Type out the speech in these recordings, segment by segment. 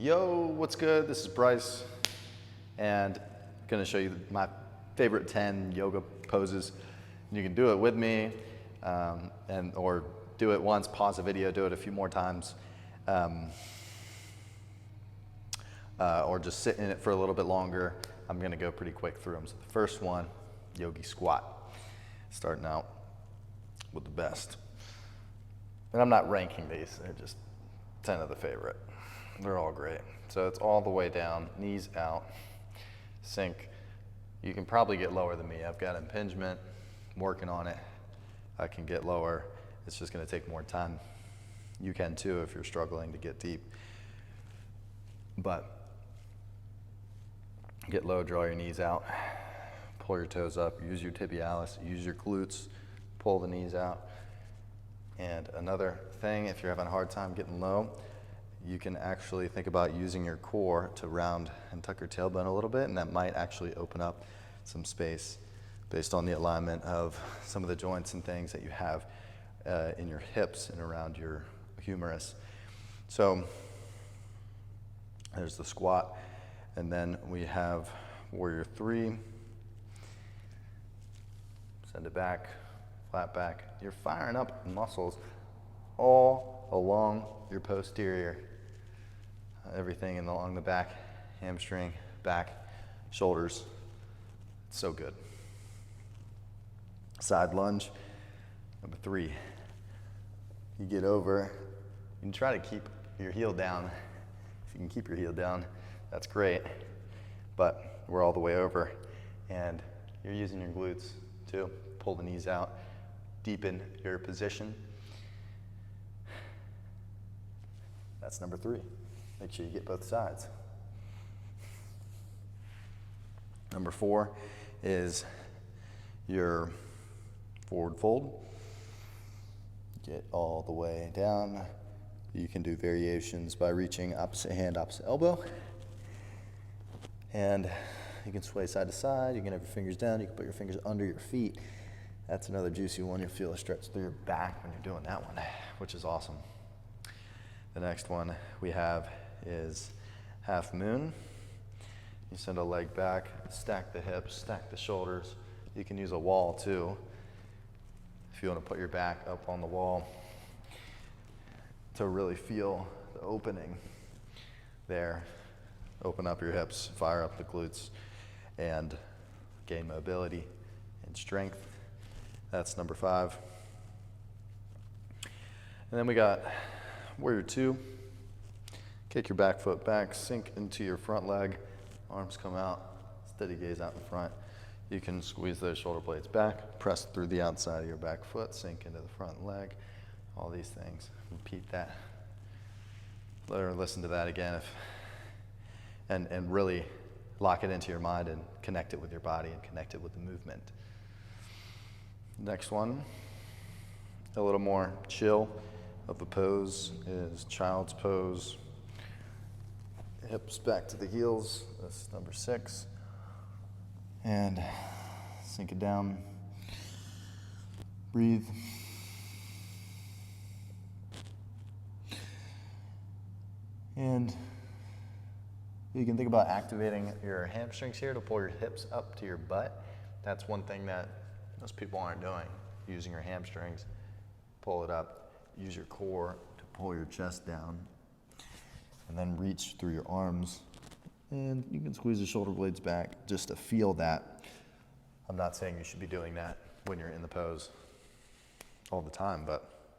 Yo, what's good? This is Bryce, and I'm gonna show you my favorite 10 yoga poses. You can do it with me, or do it once, pause the video, do it a few more times, or just sit in it for a little bit longer. I'm gonna go pretty quick through them. So the first one, yogi squat. Starting out with the best. And I'm not ranking these, they're just 10 of the favorite. They're all great. So it's all the way down, knees out, sink. You can probably get lower than me. I've got impingement, I'm working on it. I can get lower. It's just gonna take more time. You can too if you're struggling to get deep. But get low, draw your knees out, pull your toes up, use your tibialis, use your glutes, pull the knees out. And another thing, if you're having a hard time getting low, you can actually think about using your core to round and tuck your tailbone a little bit, and that might actually open up some space based on the alignment of some of the joints and things that you have in your hips and around your humerus. So there's the squat, and then we have warrior 3. Send it back, flat back. You're firing up muscles all along your posterior. Everything along the back, hamstring, back, shoulders. It's so good. Side lunge, number 3. You get over, you can try to keep your heel down. If you can keep your heel down, that's great. But we're all the way over, and you're using your glutes to pull the knees out, deepen your position. That's number 3. Make sure you get both sides. Number 4 is your forward fold. Get all the way down. You can do variations by reaching opposite hand, opposite elbow. And you can sway side to side. You can have your fingers down. You can put your fingers under your feet. That's another juicy one. You'll feel a stretch through your back when you're doing that one, which is awesome. The next one we have is half moon. You send a leg back, stack the hips, stack the shoulders. You can use a wall too, if you want to put your back up on the wall to really feel the opening there. Open up your hips, fire up the glutes, and gain mobility and strength. That's number 5. And then we got warrior 2. Kick your back foot back, sink into your front leg, arms come out, steady gaze out in front. You can squeeze those shoulder blades back, press through the outside of your back foot, sink into the front leg, all these things. Repeat that. Or listen to that again and really lock it into your mind and connect it with your body and connect it with the movement. Next one, a little more chill of a pose is child's pose. Hips back to the heels, that's number 6. And sink it down, breathe. And you can think about activating your hamstrings here to pull your hips up to your butt. That's one thing that most people aren't doing, using your hamstrings. Pull it up, use your core to pull your chest down, and then reach through your arms. And you can squeeze the shoulder blades back just to feel that. I'm not saying you should be doing that when you're in the pose all the time, but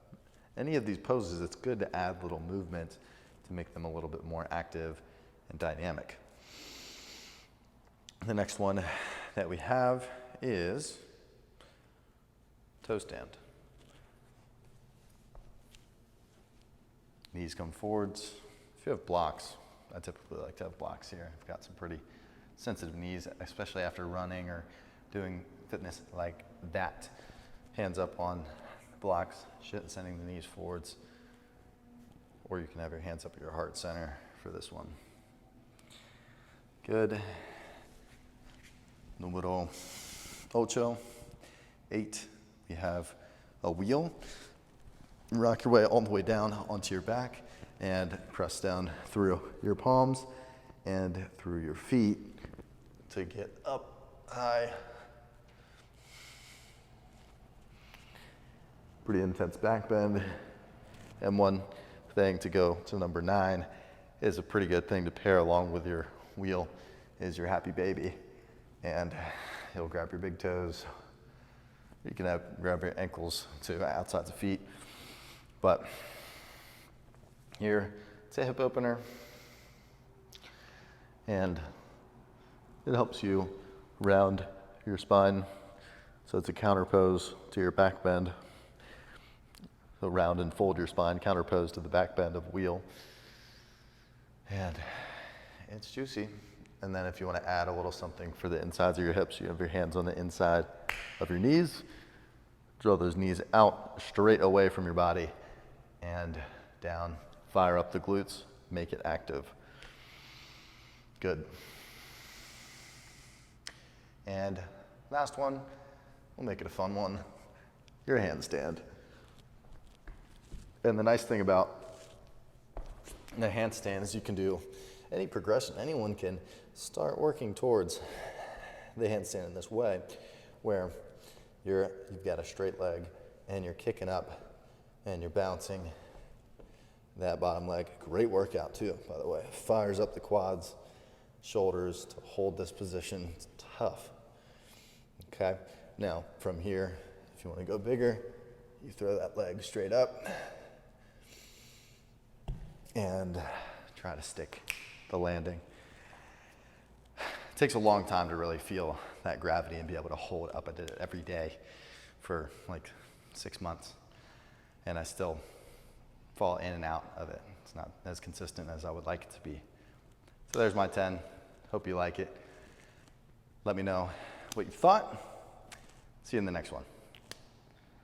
any of these poses, it's good to add little movement to make them a little bit more active and dynamic. The next one that we have is toe stand. Knees come forwards. If you have blocks, I typically like to have blocks here. I've got some pretty sensitive knees, especially after running or doing fitness like that. Hands up on blocks, sending the knees forwards. Or you can have your hands up at your heart center for this one. Good. Numero 8. We have a wheel. Rock your way all the way down onto your back and press down through your palms and through your feet to get up high. Pretty intense back bend. And one thing to go to number 9 is a pretty good thing to pair along with your wheel is your happy baby. And you'll grab your big toes. You can grab your ankles to outside the feet. But here, it's a hip opener. And it helps you round your spine. So it's a counter pose to your back bend. So round and fold your spine, counter pose to the back bend of wheel. And it's juicy. And then if you want to add a little something for the insides of your hips, you have your hands on the inside of your knees. Draw those knees out, straight away from your body, and down. Fire up the glutes, make it active. Good. And last one, we'll make it a fun one. Your handstand. And the nice thing about the handstand is you can do any progression. Anyone can start working towards the handstand in this way, where you've got a straight leg and you're kicking up and you're bouncing that bottom leg. Great workout too, by the way. Fires up the quads, shoulders to hold this position. It's tough. Okay, now from here, if you want to go bigger, you throw that leg straight up and try to stick the landing. It takes a long time to really feel that gravity and be able to hold up at it every day for like 6 months. And I still fall in and out of it. It's not as consistent as I would like it to be. So there's my 10. Hope you like it. Let me know what you thought. See you in the next one.